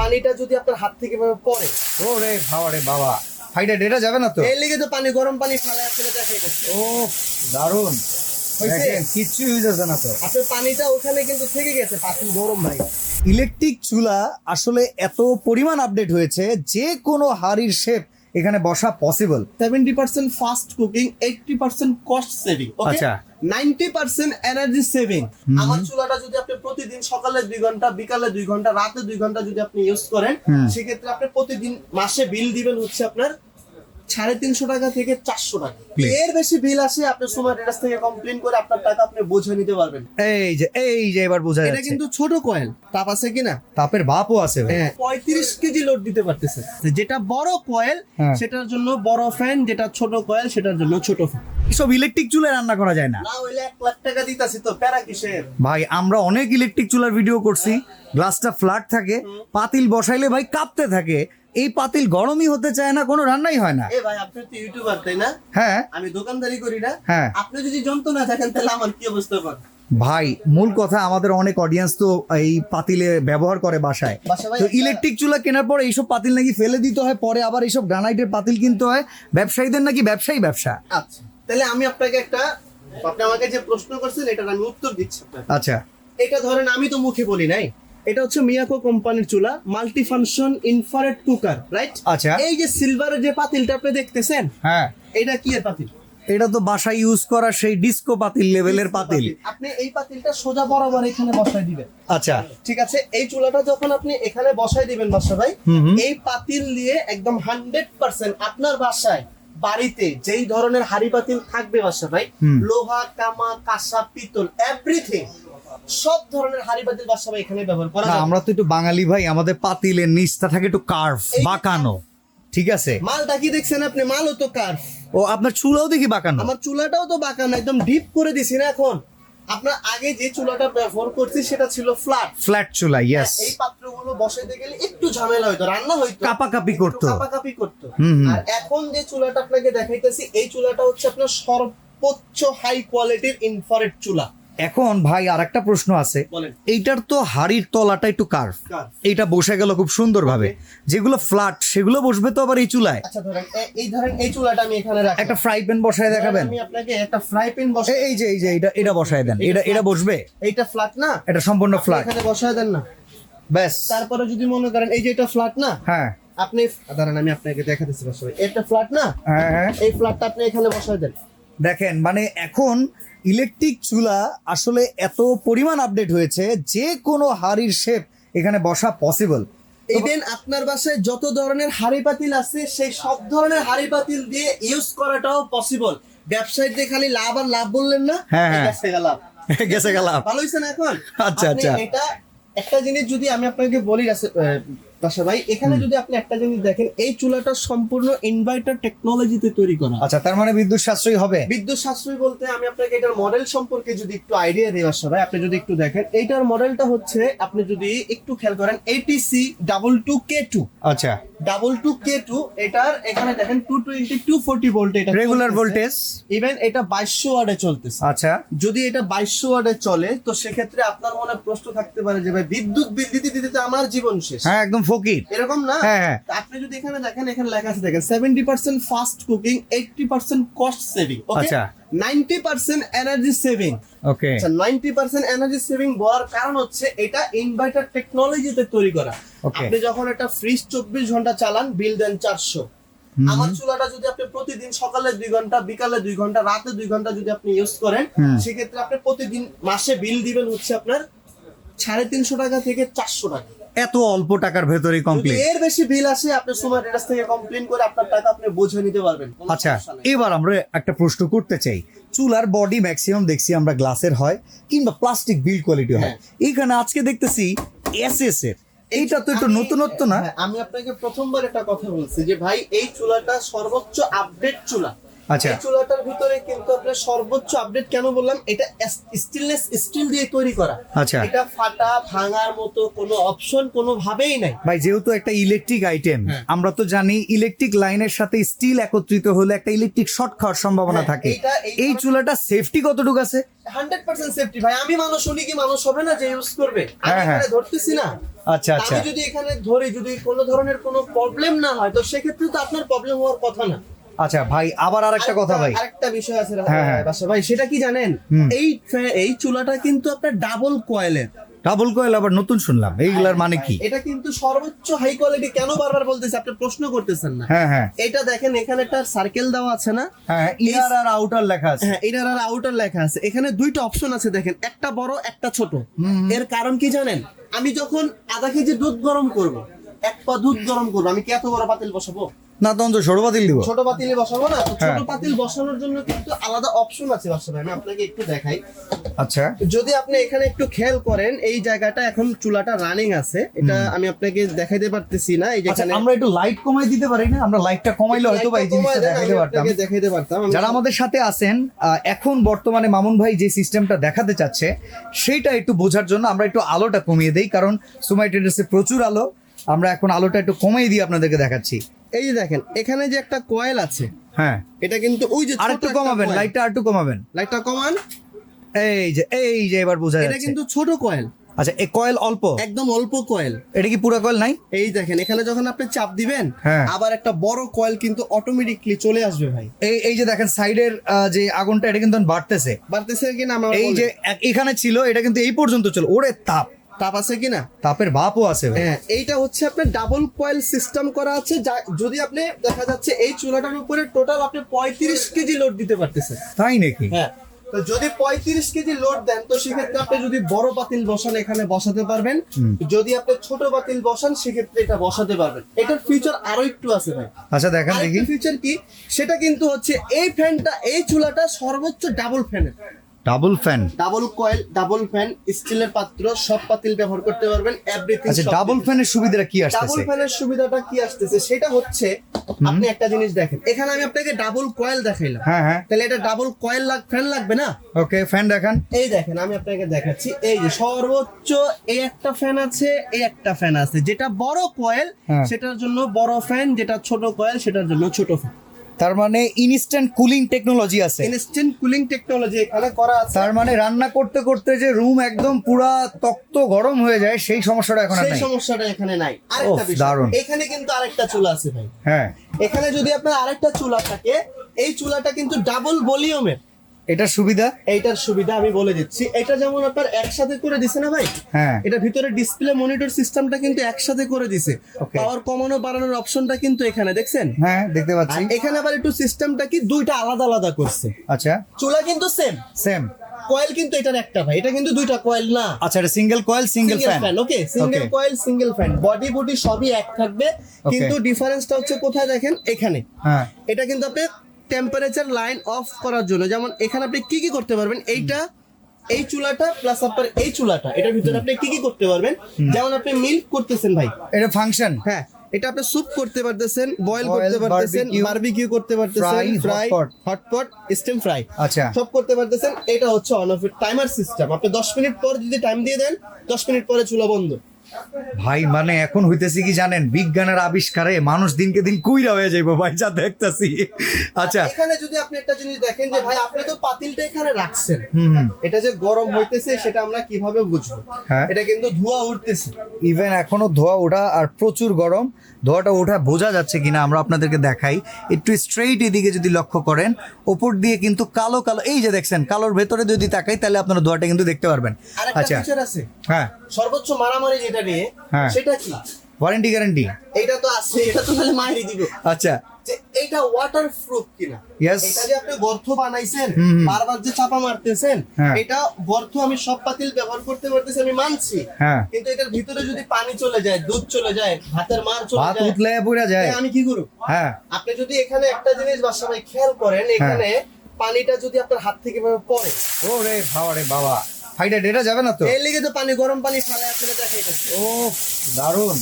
পানিটা যদি আপনার হাত থেকে পড়ে, ওরে বাবা রে বাবা, ফাইটা ডেটা যাবে না তো? এর লেগে তো পানি, গরম পানি ফেলে আপনারা দেখাইতেছে। ও দারুন, দেখেন কিচ্ছু ইউজ আছে না তো। আপনার পানিটা ওখানে কিন্তু থেকে গেছে, পানি গরম ভাই। ইলেকট্রিক চুলা আসলে এত পরিমাণ আপডেট হয়েছে, যে কোনো হাড়ির শেপ এখানে বসা possible. 70% fast cooking, 80% cost saving, আচ্ছা। 90% এনার্জি সেভিং। আমার চুলাটা যদি আপনি প্রতিদিন সকালে 2 ঘন্টা, বিকালে 2 ঘন্টা, রাতে 2 ঘন্টা যদি আপনি ইউজ করেন, সেক্ষেত্রে আপনি প্রতিদিন মাসে বিল দিবেন হচ্ছে আপনার 350 টাকা থেকে 400 টাকা। এর বেশি বিল আসে, আপনি সুমার ডেটাস থেকে কমপ্লেইন করে আপনার টাকা আপনি বুঝে নিতে পারবেন। এই যে এবার বোঝা এটা যাচ্ছে। কিন্তু ছোট কয়েল, তাপ আছে কিনা? তাপের বাপও আছে ভাই। 35 কেজি লোড দিতে পারতেছে। যেটা বড় কয়েল সেটার জন্য বড় ফ্যান, যেটা ছোট কয়েল সেটার জন্য ছোট ফ্যান। এসব ইলেকট্রিক চুলায় রান্না করা যায় না না হইলে 1 লাখ টাকা দিতাছি তো, প্যারা কিসের ভাই? আমরা অনেক ইলেকট্রিক চুলার ভিডিও করছি, গ্লাসটা ফ্ল্যাট থাকে, পাতিল বসাইলে ভাই কাঁপতে থাকে, এই পাতিল গরমই হতে চায় না, কোনো রান্নাই হয় না। এ ভাই, আপনি তো ইউটিউবার তাই না? হ্যাঁ, আমি দোকানদারি করি না। হ্যাঁ। আপনি যদি যন্ত্রণা থাকেন তাহলে আমার কি অবস্থা হবে? ভাই মূল কথা, আমাদের অনেক অডিয়েন্স তো এই পাতিলে ব্যবহার করে বাসায়। তো ইলেকট্রিক চুলা কেনার পর এইসব পাতিল নাকি ফেলে দিতে হয়, পরে আবার এইসব গ্রানাইটের পাতিল কিনতে হয়। ব্যবসায়ীদের নাকি ব্যবসা। আচ্ছা, তাহলে আমি আপনাকে আপনি আমাকে যে প্রশ্ন করছেন এটার আমি উত্তর দিচ্ছি আপনাকে। আচ্ছা, এটা ধরেন আমি তো মুখে বলি নাই, এটা হচ্ছে মিয়াকো কোম্পানির চুলা, multi function infrared cooker, right? আচ্ছা। এই যে সিলভারের যে পাতিলটা আপনি দেখতেছেন, হ্যাঁ, এটা কি এর পাতিল? এটা তো বাসায় ইউজ করা সেই ডিস্কো পাতিল লেভেলের পাতিল। আপনি এই পাতিলটা সোজা বরাবর এখানে বসায় দিবেন। আচ্ছা, ঠিক আছে। এই চুলাটা যখন আপনি এখানে বসায় দিবেন বাসা ভাই, এই পাতিল দিয়ে একদম 100% আপনার বাসায় বাড়িতে যেই ধরনের হাড়ি পাতিল থাকবে বাসা ভাই, লোহা, তামা, কাঁসা, পিতল, এভরিথিং, সব ধরনের হাড়ি পাতিল বাসা ভাই এখানে ব্যবহার করা না, যাবে। আমরা তো একটু বাঙালি ভাই, আমাদের পাতিলের নিচটা থাকে একটু কার্ভ, বাঁকানো। ঠিক আছে, মালটা কি দেখছেন আপনি? মালও তো কার্ভ। ও আপনার চুলাও দেখি বাঁকানো। আমার চুলাটাও তো বাঁকানো, একদম ডিপ করে দিছি না এখন। আপনার আগে যে চুলাটা ব্যবহার করছি সেটা ছিল ফ্ল্যাট চুলা, ইয়েস। এই পাত্রগুলো বসাইতে গেলে একটু ঝামেলা হইতো, রান্না হইতো, কাপাকাপি করতো। আর এখন যে চুলাটা আপনাকে দেখাইতেছি, এই চুলাটা হচ্ছে আপনার সর্বোচ্চ হাই কোয়ালিটির ইনফ্রারেড চুলা। এখন ভাই আর একটা প্রশ্ন আছে, বলেন। এইটার তো হাড়ির তলাটা একটু কার্ভ, এইটা বসে গেল খুব সুন্দর ভাবে। যেগুলো ফ্ল্যাট সেগুলো বসবে তো আবার এই চুলায়। আচ্ছা, ধরেন এই চুলাটা আমি এখানে রাখি, একটা ফ্রাই প্যান বসায় দেখাবেন? আমি আপনাকে একটা ফ্রাই প্যান বসাই, এই যে এটা বসায় দেন, এটা বসবে। এইটা ফ্ল্যাট না? এটা সম্পূর্ণ ফ্ল্যাট, এখানে বসায় দেন না, ব্যাস। তারপরে যদি মনে করেন এই যে এটা ফ্ল্যাট না, হ্যাঁ, আপনি ধরেন আমি আপনাকে দেখাতেছি বাসা ভাই, এটা ফ্ল্যাট না? হ্যাঁ, এই ফ্ল্যাটটা আপনি এখানে বসায় দেন। দেখেন, মানে এখন ইলেকট্রিক চুলা আসলে এত পরিমাণ আপডেট হয়েছে, যে কোনো হাড়ির শেপ এখানে বসা পসিবল। ইভেন আপনার বাসায় যত ধরনের হাড়ি পাতিল আছে সেই সব ধরনের হাড়ি পাতিল দিয়ে ইউজ করাটাও পসিবল। ব্যবসায়ীদের খালি লাভ আর লাভ বললেন না, হ্যাঁ, গেছে গেলাম, ভালো হইছে না এখন? আচ্ছা, আপনি এটা একটা জিনিস যদি আমি আপনাকে বলি বাসা ভাই, এখানে যদি আপনি একটা জিনিস দেখেন, এই চুলাটা সম্পূর্ণ ইনভার্টার টেকনোলজিতে তৈরি করা। আচ্ছা, তার মানে বিদ্যুৎ সাশ্রয়ী হবে। বিদ্যুৎ সাশ্রয়ী বলতে আমি আপনাকে এটার মডেল সম্পর্কে যদি একটু আইডিয়া দিই বাসা ভাই, আপনি যদি একটু দেখেন, এইটার মডেলটা হচ্ছে, আপনি যদি একটু খেয়াল করেন, ATC 22K2। আচ্ছা, 22K2, এটার এখানে দেখেন 220 240 ভোল্ট, এটা রেগুলার ভোল্টেজ। ইভেন এটা 2200 ওয়াটে চলতেছে। আচ্ছা, যদি এটা 2200 ওয়াটে চলে, তো সেক্ষেত্রে আপনার মনে প্রশ্ন থাকতে পারে যে ভাই, বিদ্যুৎ বিল দিতে দিতে আমার জীবন শেষ। হ্যাঁ, একদম ফকির এরকম না? হ্যাঁ। আপনি যদি এখানে দেখেন, এখানে লেখা আছে দেখেন, 70% ফাস্ট কুকিং, 80% কস্ট সেভিং, আচ্ছা, 90% এনার্জি সেভিং। ওকে, আচ্ছা, 90% এনার্জি সেভিং বলার কারণ হচ্ছে এটা ইনভার্টার টেকনোলজিতে তৈরি করা। আপনি যখন একটা ফ্রিজ 24 ঘন্টা চালান, বিল দেন 400। আমার চুলাটা যদি আপনি প্রতিদিন সকালে 2 ঘন্টা, বিকালে 2 ঘন্টা, রাতে 2 ঘন্টা যদি আপনি ইউজ করেন, সেক্ষেত্রে আপনি প্রতিদিন মাসে বিল দিবেন হচ্ছে আপনার 350 টাকা থেকে 400 টাকা। এত অল্প টাকার ভেতরে কমপ্লিট। এর বেশি বিল আসে, আপনি সুমার ডেটাস থেকে কমপ্লেইন করে আপনার টাকা আপনি বুঝে নিতে পারবেন। আচ্ছা, এবার আমরা একটা প্রশ্ন করতে চাই। চুলার বডি ম্যাক্সিমাম দেখছি আমরা গ্লাসের হয় কিংবা প্লাস্টিক বিল্ড কোয়ালিটি হয়, এইখানে আজকে দেখতেছি এসএস এর। এইটা তো একটু নতুনত্ব না? আমি আপনাকে প্রথমবার একটা কথা বলছি যে ভাই, এই চুলাটা সর্বোচ্চ আপডেট চুলা। আচ্ছা। এই চুলাটার ভিতরে কিন্তু আপনার সর্বোচ্চ আপডেট কেন বললাম, এটা স্টেনলেস স্টিল দিয়ে তৈরি করা। আচ্ছা। এটা ফাটা ভাঙার মতো কোনো অপশন কোনো ভাবেই নাই ভাই, যেহেতু একটা ইলেকট্রিক আইটেম, হ্যাঁ। আমরা তো জানি ইলেকট্রিক লাইনের সাথে স্টিল একত্রিত হলে একটা ইলেকট্রিক শর্ট খাওয়ার সম্ভাবনা হ্যাঁ, থাকে। এই এই চুলাটা সেফটি কতটুকু আছে? 100% সেফটি ভাই। আমি মানুষ, উনি কি মানুষ হবে না যে ইউজ করবে? আমি হ্যাঁ, হ্যাঁ। এখানে ধরতেছি না। আচ্ছা আচ্ছা। আমি যদি এখানে ধরি, যদি কোনো ধরনের কোনো প্রবলেম না হয়, তো সেক্ষেত্রে তো আপনার প্রবলেম হওয়ার কথা না। আচ্ছা ভাই, আবার আরেকটা কথা ভাই, আরেকটা বিষয় আছে হ্যাঁ, হ্যাঁ। বাসা ভাই, সেটা কি জানেন? এই চুলাটা কিন্তু আপনার ডাবল কয়েলের। ডাবল কয়েল আবার নতুন শুনলাম, এইগুলার মানে কি? এটা কিন্তু সর্বোচ্চ হাই কোয়ালিটি। কেন বারবার বলতেছি, আপনি প্রশ্ন করতেছেন না। হ্যাঁ হ্যাঁ এটা দেখেন, এখানে একটা সার্কেল দেওয়া আছে না? হ্যাঁ, ইনার আর আউটার লেখা আছে। হ্যাঁ, এটার আর আউটার লেখা আছে। এখানে দুইটা অপশন আছে দেখেন, একটা বড় একটা ছোট। এর কারণ কি জানেন? আমি যখন আধা কেজি দুধ গরম করব, এক পা দুধ গরম করবো, আমি কি এত বড় পাতিল বসাবো? না, তখন তো ছোট পাতিল দিব। ছোট পাতিলে বসাবো না? তো ছোট হ্যাঁ। পাতিল বসানোর জন্য কিন্তু আলাদা অপশন আছে বাসা ভাই, আমি আপনাকে একটু দেখাই। আচ্ছা। যদি আপনি এখানে একটু খেয়াল করেন, এই জায়গাটা এখন চুলাটা রানিং আছে, এটা আমি আপনাকে দেখাইতে পারতেছি না। এই আচ্ছা, যেখানে আমরা একটু লাইট কমাই দিতে পারি না? আমরা লাইটটা কমাইলে হয়তো বা এই জিনিসটা দেখাইতে পারতাম। দেখাইতে পারতাম। যারা আমাদের সাথে আছেন, এখন বর্তমানে মামুন ভাই যে সিস্টেমটা দেখাতে চাচ্ছে সেইটা একটু বোঝার জন্য আমরা একটু আলোটা কমিয়ে দেই, কারণ সুমাই ট্রেডার্সে প্রচুর আলো। আমরা এখন আলোটা একটু কমিয়ে দিয়ে আপনাদেরকে দেখাচ্ছি। এই যে দেখেন, এখানে যে একটা কয়েল আছে, হ্যাঁ, এটা কিন্তু ওই যে আরেকটু কমাবেন, লাইটটা আরেকটু কমাবেন। লাইটটা কমান। এই যে এবার বোঝা এটা যাচ্ছে। কিন্তু ছোট কয়েল, আচ্ছা, এই কয়েল অল্প, একদম অল্প কয়েল। এটা কি পুরো কয়েল নাই? এই দেখেন, এখানে যখন আপনি চাপ দিবেন, হ্যাঁ। আবার একটা বড় কয়েল কিন্তু অটোমেটিকলি চলে আসবে ভাই। এই যে দেখেন সাইডের যে আগুনটা, এটা কিন্তু বাড়তেছে। বাড়তেছে কিনা আমরা এই যে এখানে ছিল, এটা কিন্তু এই পর্যন্ত চল। ওরে তাপ তাপ আছে কিনা? তাপের ভাপও আছে ভাই। হ্যাঁ, এইটা হচ্ছে আপনার ডাবল কয়েল সিস্টেম করা আছে। যদি আপনি দেখা যাচ্ছে এই চুলাটার উপরে টোটাল আপনি 35 কেজি লোড দিতে পারতেছেন। তাই নাকি? হ্যাঁ, তো যদি 35 কেজি লোড দেন, তো সেক্ষেত্রে আপনি যদি বড় পাতিল বসান, এখানে বসাতে পারবেন। যদি আপনি ছোট পাতিল বসান, সেক্ষেত্রে এটা বসাতে পারবেন। এটার ফিচার আরো একটু আছে ভাই। আচ্ছা, দেখেন দেখি। ফিচার কি সেটা কিন্তু হচ্ছে, এই ফ্যানটা, এই চুলাটা সর্বোচ্চ ডাবল ফ্যানের। Double fan, double coil, double fan, স্টিলের পাত্র, সব পাতিল ব্যবহার করতে পারবেন, এভরিথিং। আচ্ছা, ডাবল ফ্যানের সুবিধাটা কি ডাবল আসছে? ফ্যানের সুবিধাটা কি আসতেছে সেটা হচ্ছে, আপনি একটা জিনিস দেখেন, এখানে আমি আপনাকে ডাবল কয়েল দেখাইলাম। হ্যাঁ হ্যাঁ, তাহলে এটা ডাবল কয়েল ফ্যান লাগবে না? ওকে, ফ্যান দেখান। এই দেখেন, আমি আপনাকে দেখাচ্ছি। এই যে সর্বোচ্চ এই একটা ফ্যান আছে, এই একটা ফ্যান আছে। যেটা বড় কয়েল হ্যাঁ। সেটার জন্য বড় ফ্যান, যেটা ছোট কয়েল সেটার জন্য ছোট ফ্যান। তার মানে ইনস্ট্যান্ট কুলিং টেকনোলজি আছে। ইনস্ট্যান্ট কুলিং টেকনোলজি এখানে করা আছে। তার মানে রান্না করতে করতে যে রুম একদম পুরা তক্ত গরম হয়ে যায়, সেই সমস্যাটা এখন আর সেই নাই। সমস্যাটা এখানে নাই। আরেকটা বিষয়, দারুণ। এখানে কিন্তু আরেকটা চুলা আছে ভাই। হ্যাঁ, এখানে যদি আপনার আরেকটা চুলা থাকে, এই চুলাটা কিন্তু ডাবল ভলিউমের। এটা সুবিধা। এইটার সুবিধা আমি বলে দিচ্ছি। এটা যেমন আপনার একসাথে করে দিছে না ভাই, হ্যাঁ, এটা ভিতরে ডিসপ্লে মনিটর সিস্টেমটা কিন্তু একসাথে করে দিছে। Okay. পাওয়ার কমানো বাড়ানোর অপশনটা কিন্তু এখানে দেখছেন। হ্যাঁ, দেখতে পাচ্ছি। আর এখানে আবার একটু সিস্টেমটা কি দুইটা আলাদা আলাদা করছে। আচ্ছা, চুলা কিন্তু সেম, সেম কয়েল কিন্তু এটার একটা ভাই, এটা কিন্তু দুইটা কয়েল না। আচ্ছা, এটা single coil single fan. Okay, single Okay. Coil single fan, body সবই এক থাকবে। কিন্তু ডিফারেন্সটা হচ্ছে কোথায় দেখেন, এখানে। হ্যাঁ, এটা কিন্তু আপনি টেম্পারেচার লাইন অফ করার জন্য, যেমন এখানে আপনি কি কি করতে পারবেন, এইটা, এই চুলাটা প্লাস আপনার এই চুলাটা, এটার ভিতরে আপনি কি কি করতে পারবেন। যেমন আপনি মিল্ক করতেছেন ভাই, এটা ফাংশন। হ্যাঁ, এটা আপনি স্যুপ করতে পারতেছেন, বয়েল Boil, করতে পারতেছেন, barbecue, বারবিকিউ করতে পারতেছেন, fry, fry, hotpot. Hotpot, steam fry, আচ্ছা, সব করতে পারতেছেন। এটা হচ্ছে অন অফ টাইমার সিস্টেম। আপনি 10 মিনিট পর যদি টাইম দিয়ে দেন, 10 মিনিট পরে চুলা বন্ধ। ভাই মানে এখন হইতেছি কি জানেন, বিজ্ঞানের আবিষ্কারে মানুষ দিনকে দিন কুইরা হয়ে যাইবো ভাই, যা দেখতাছি। আচ্ছা, এখানে যদি আপনি একটা জিনিস দেখেন যে ভাই, আপনি তো পাতিলটা এখানে রাখছেন, হুম, এটা যে গরম হইতেছে সেটা আমরা কিভাবে বুঝবো? হ্যাঁ। এটা কিন্তু ধোঁয়া উঠতেছে। ইভেন এখনো ধোয়া ওঠা আর প্রচুর গরম। ধোয়াটা ওঠা বোঝা যাচ্ছে কিনা আমরা আপনাদেরকে দেখাই। একটু স্ট্রেইট এদিকে যদি লক্ষ্য করেন, ওপর দিয়ে কিন্তু কালো কালো, এই যে দেখছেন, কালোর ভেতরে যদি তাকাই তাহলে আপনারা ধোয়াটা কিন্তু দেখতে পারবেন। আরেকটা আচ্ছা, ফিচার আছে, হ্যাঁ, সর্বোচ্চ মারামারি যেটা নিয়ে, হ্যাঁ। সেটা কি? Warranty guarantee. এটা তো আছে, এটা তো তাহলে মাইরে দিব আচ্ছা, যে এটা ওয়াটার প্রুফ কিনা। Yes. এটা যে আপনি গর্ত বানাইছেন, হুম, হুম। বারবার যে চাপা মারতেছেন, হ্যাঁ। এটা গর্ত আমি সব পাতিল ব্যবহার করতে পারতেছি, আমি মানছি। হ্যাঁ, কিন্তু এটার ভিতরে যদি পানি চলে যায়, দুধ চলে যায়, ভাতের মার চলে ভাত যায়, উঠলে পুরা যায়। আমি কি করব? হ্যাঁ, আপনি যদি এখানে একটা জিনিস বাসা ভাই খেয়াল করেন, এখানে পানিটা যদি আপনার হাত থেকে এভাবে পড়ে, ওরে বাবা রে বাবা, ফাইটা ডেটা যাবে না তো? এই লেগে তো পানি, গরম পানি ফালে আপনাকে দেখাইতেছে। ও দারুন,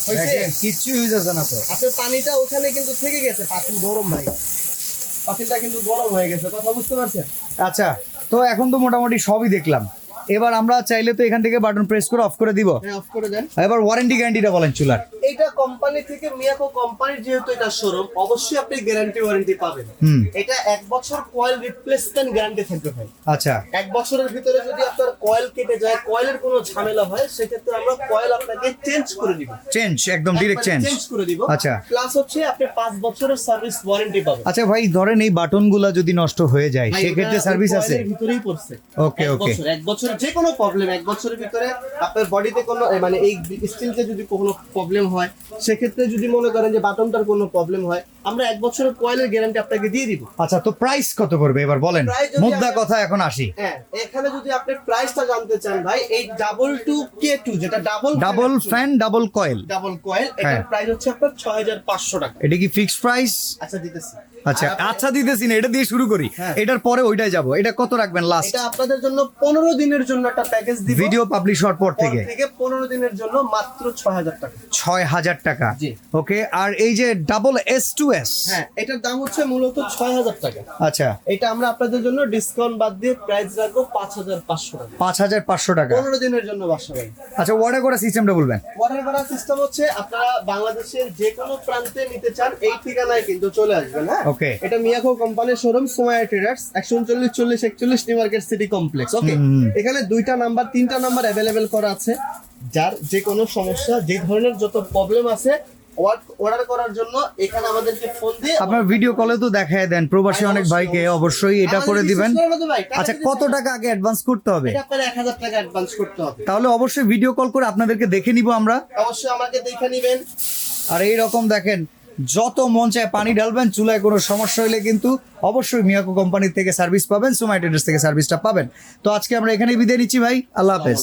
হয়েছে? দেখেন কিচ্ছু হয়ে যাচ্ছে না তো। আপনার পানিটা ওখানে কিন্তু থেকে গেছে, পাতিল গরম ভাই। পাতিলটা কিন্তু গরম হয়ে গেছে, কথা বুঝতে পারছেন? আচ্ছা, তো এখন তো মোটামুটি সবই দেখলাম, এবার আমরা চাইলে তো এখান থেকে বাটন প্রেস করে অফ করে দিব। হ্যাঁ, অফ করে দেন। এবার ওয়ারেন্টি গ্যারান্টিটা বলেন চুলার। এটা কোম্পানি থেকে, মিয়াকো কোম্পানির যেহেতু এটা শোরুম, অবশ্যই আপনি গ্যারান্টি ওয়ারেন্টি পাবেন। এটা 1 বছর কয়েল রিপ্লেসমেন্ট গ্যারান্টি থাকবে ভাই। আচ্ছা, 1 বছরের ভিতরে যদি আপনার কয়েল কেটে যায়, কয়েলের কোনো ঝামেলা হয়, সেক্ষেত্রে আমরা কয়েল আপনাকে চেঞ্জ করে দিব। চেঞ্জ, একদম ডিরেক্ট চেঞ্জ করে দিব। আচ্ছা, প্লাস হচ্ছে আপনি 5 বছরের সার্ভিস ওয়ারেন্টি পাবেন। আচ্ছা ভাই, ধরেন এই বাটনগুলো যদি নষ্ট হয়ে যায় ভাই, সেক্ষেত্রে এটা সার্ভিস আছে? কয়েলের ভিতরেই পড়ছে। ওকে, 1 ওকে। বছর, 1 বছরের যে কোনো প্রবলেম, 1 বছরের ভিতরে আপনার বডিতে কোনো মানে এই স্টিলতে যদি কোনো প্রবলেম হয়, সেক্ষেত্রে যদি মনে করেন যে বাটনটার কোনো প্রবলেম হয়, আমরা 1 বছরের কয়েলের গ্যারান্টি আপনাকে দিয়ে দিব। আচ্ছা, তো প্রাইস কত পড়বে এবার বলেন, Price যদি মুদ্রা আমরা- কথা এখন আসি। হ্যাঁ, এখানে যদি আপনি প্রাইসটা জানতে চান ভাই, এই K2 যেটা double fan double coil, double coil, হ্যাঁ। এটার প্রাইস হচ্ছে আপনার 6500 টাকা। এটা কি ফিক্সড প্রাইস? আচ্ছা, দিতেছি। আচ্ছা, আর আপনি- আচ্ছা দিতেছি না, এটা দিয়ে শুরু করি, হ্যাঁ। এটার পরে ওইটাই যাব। এটা কত রাখবেন লাস্ট? এটা আপনাদের জন্য 15 দিনের জন্য একটা প্যাকেজ দিব। ভিডিও পাবলিশ হওয়ার পর থেকে 15 দিনের জন্য মাত্র 6000 টাকা। 6000 টাকা। জি। ওকে, আর এই যে ডাবল S2S, হ্যাঁ, এটার দাম হচ্ছে মূলত 6000 টাকা। আচ্ছা, এটা আমরা আপনাদের জন্য ডিসকাউন্ট বাদ দিয়ে প্রাইস রাখবো 5500 টাকা। 5500 টাকা। 15 দিনের জন্য বাসা ভাই। আচ্ছা, অর্ডার করার সিস্টেমটা বলবেন। অর্ডার করার সিস্টেম হচ্ছে, আপনারা বাংলাদেশের যে কোনো প্রান্তে নিতে চান, এই ঠিকানায় কিন্তু চলে আসবেন। হ্যাঁ, ওকে। এটা মিয়াকো কোম্পানির showroom, Somaya traders, 139 40 41 new market city complex. Okay, এখানে 2টা নাম্বার 3টা নাম্বার অ্যাভেলেবেল করা আছে। যার যে কোনো সমস্যা, যে ধরনের যত প্রবলেম আছে, অর্ডার করার জন্য এখানে আমাদেরকে ফোন দিয়ে আপনার ভিডিও কলে তো দেখায় দেন প্রবাসী অনেক ভাইকে, অবশ্যই এটা করে দিবেন। আচ্ছা, কত টাকা আগে অ্যাডভান্স করতে হবে? এটা আপনার 1000 টাকা অ্যাডভান্স করতে হবে। তাহলে অবশ্যই ভিডিও কল করে আপনাদেরকে দেখে নিব আমরা। অবশ্যই আমাকে দেখে নেবেন। আর এই রকম দেখেন, যত মন চায় পানি ঢালবেন, চুলায় কোনো সমস্যা হলে কিন্তু অবশ্যই মিয়াকো কোম্পানি থেকে সার্ভিস পাবেন, সোমায়া ট্রেডার্স থেকে সার্ভিসটা পাবেন। তো আজকে আমরা এখানেই বিদায় নিচ্ছি ভাই, আল্লাহ হাফেজ।